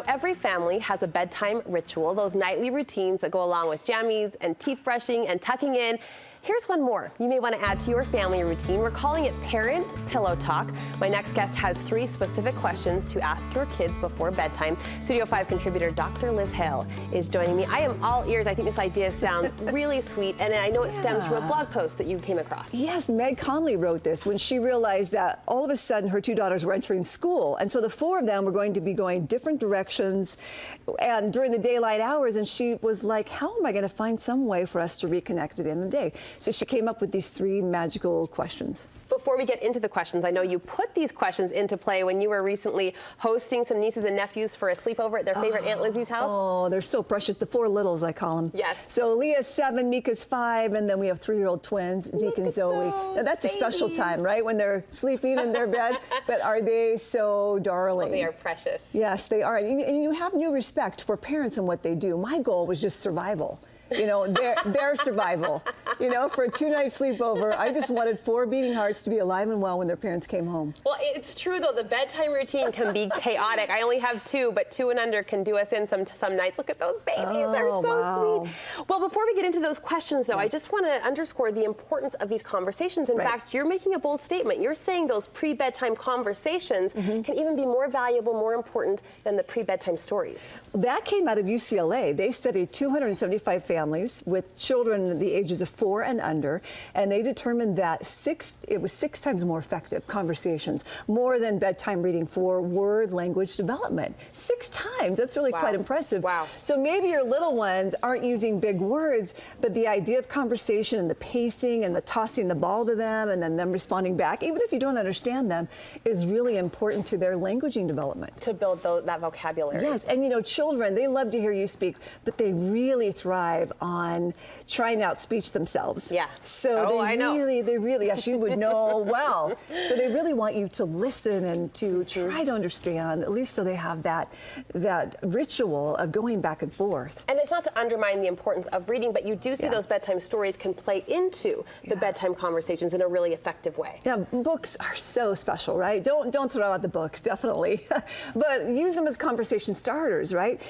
Every family has a bedtime ritual, those nightly routines that go along with jammies and teeth brushing and tucking in. Here's one more you may want to add to your family routine. We're calling it Parent Pillow Talk. My next guest has 3 specific questions to ask your kids before bedtime. Studio 5 contributor Dr. Liz Hale is joining me. I am all ears. I think this idea sounds really sweet, and I know it stems from a blog post that you came across. Yes, Meg Conley wrote this when she realized that all of a sudden her 2 daughters were entering school, and so the 4 of them were going to be going different directions and during the daylight hours, and she was like, how am I going to find some way for us to reconnect at the end of the day? So she came up with these 3 magical questions. Before we get into the questions, I know you put these questions into play when you were recently hosting some nieces and nephews for a sleepover at their favorite Aunt Lizzie's house. Oh, they're so precious. The 4 littles, I call them. Yes. So Leah's 7, Mika's 5, and then we have 3-year-old twins, Zeke and Zoe. Now, that's a special time, right? When they're sleeping in their bed. But are they so darling? Oh, they are precious. Yes, they are. And you have new respect for parents and what they do. My goal was just survival. You know, their survival. You know, for a 2-night sleepover, I just wanted 4 beating hearts to be alive and well when their parents came home. Well, it's true, though. The bedtime routine can be chaotic. I only have 2, but 2 and under can do us in some nights. Look at those babies. They're so sweet. Well, before we get into those questions, though, I just want to underscore the importance of these conversations. In fact, you're making a bold statement. You're saying those pre-bedtime conversations can even be more valuable, more important than the pre-bedtime stories. That came out of UCLA. They studied 275 families with children the ages of 4 and under, and they determined that it was 6 times more effective conversations, more than bedtime reading for word language development. 6 times. That's really quite impressive. Wow. So maybe your little ones aren't using big words, but the idea of conversation and the pacing and the tossing the ball to them and then them responding back, even if you don't understand them, is really important to their languaging development. To build that vocabulary. Yes, and you know, children, they love to hear you speak, but they really thrive on trying out speech themselves. Yeah. So they really, yes, you would know well. So they really want you to listen and to try to understand, at least so they have that ritual of going back and forth. And it's not to undermine the importance of reading, but you do see those bedtime stories can play into the bedtime conversations in a really effective way. Yeah, books are so special, right? Don't throw out the books, definitely. But use them as conversation starters, right?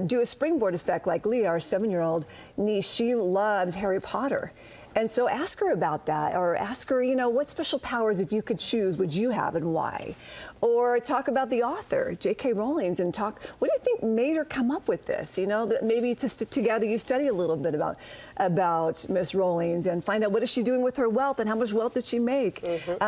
Do a springboard effect like Leah, our 7-year-old niece. She loves Harry Potter. And so ask her about that, or ask her, you know, what special powers, if you could choose, would you have and why? Or talk about the author, J.K. Rowling, and talk, what do you think made her come up with this? You know, that maybe together you study a little bit about Miss Rowling and find out what is she doing with her wealth and how much wealth did she make?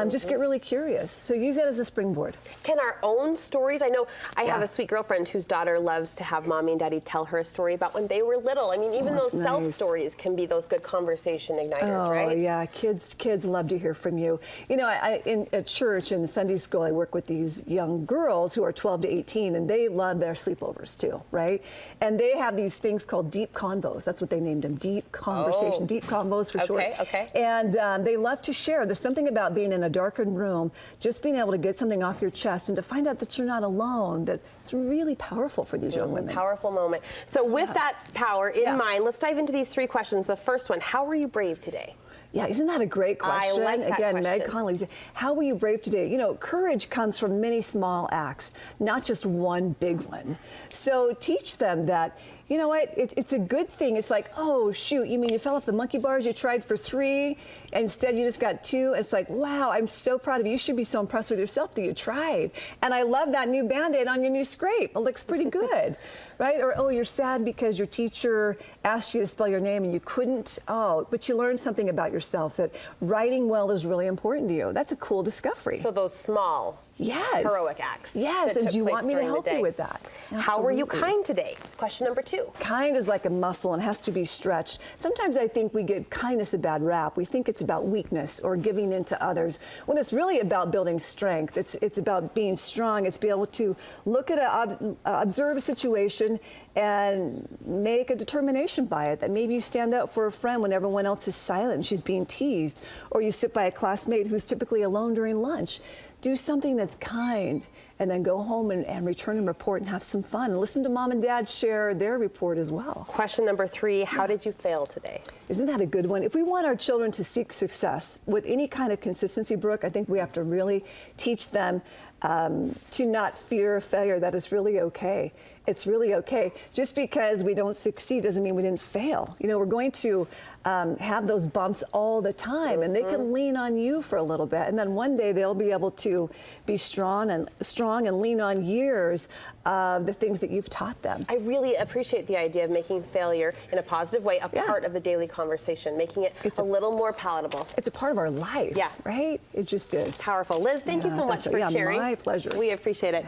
Just get really curious. So use that as a springboard. Can our own stories, I know I have a sweet girlfriend whose daughter loves to have mommy and daddy tell her a story about when they were little. I mean, even those self-stories can be those good conversation igniters, right? Oh, yeah, kids love to hear from you. You know, at church and Sunday school, I work with these young girls who are 12 to 18, and they love their sleepovers too, right? And they have these things called deep convos. That's what they named them, deep conversation, deep convos for short. Okay. And they love to share. There's something about being in a darkened room, just being able to get something off your chest and to find out that you're not alone, that it's really powerful for these young women. Powerful moment. So with that power in mind, let's dive into these 3 questions. The first one, how were you brave today? Yeah, isn't that a great question? I like that Again, question. Meg Conley, how were you brave today? You know, courage comes from many small acts, not just one big one. So teach them that, you know what, it's a good thing. It's like, oh, shoot, you mean you fell off the monkey bars, you tried for 3, and instead you just got 2. It's like, wow, I'm so proud of you. You should be so impressed with yourself that you tried. And I love that new Band-Aid on your new scrape. It looks pretty good, right? Or, oh, you're sad because your teacher asked you to spell your name and you couldn't. Oh, but you learned something about yourself, that writing well is really important to you. That's a cool discovery. So those small heroic acts. Yes, and do you want me to help you with that? Absolutely. How were you kind today? Question number 2. Kind is like a muscle and has to be stretched. Sometimes I think we give kindness a bad rap. We think it's about weakness or giving in to others, when it's really about building strength. It's about being strong. It's be able to look at observe a situation and make a determination by it, that maybe you stand up for a friend when everyone else is silent and she's being teased, or you sit by a classmate who's typically alone during lunch. Do something that's kind and then go home and return and report and have some fun. And listen to mom and dad share their report as well. Question number 3, how did you fail today? Isn't that a good one? If we want our children to seek success with any kind of consistency, Brooke, I think we have to really teach them to not fear failure. That is really okay. It's really okay. Just because we don't succeed doesn't mean we didn't fail. You know, we're going to have those bumps all the time, and they can lean on you for a little bit, and then one day they'll be able to be strong and lean on years of the things that you've taught them. I really appreciate the idea of making failure in a positive way a part of the daily conversation, making it a little more palatable. It's a part of our life, right? It just is. Powerful. Liz, thank you so much for sharing. My pleasure. We appreciate it.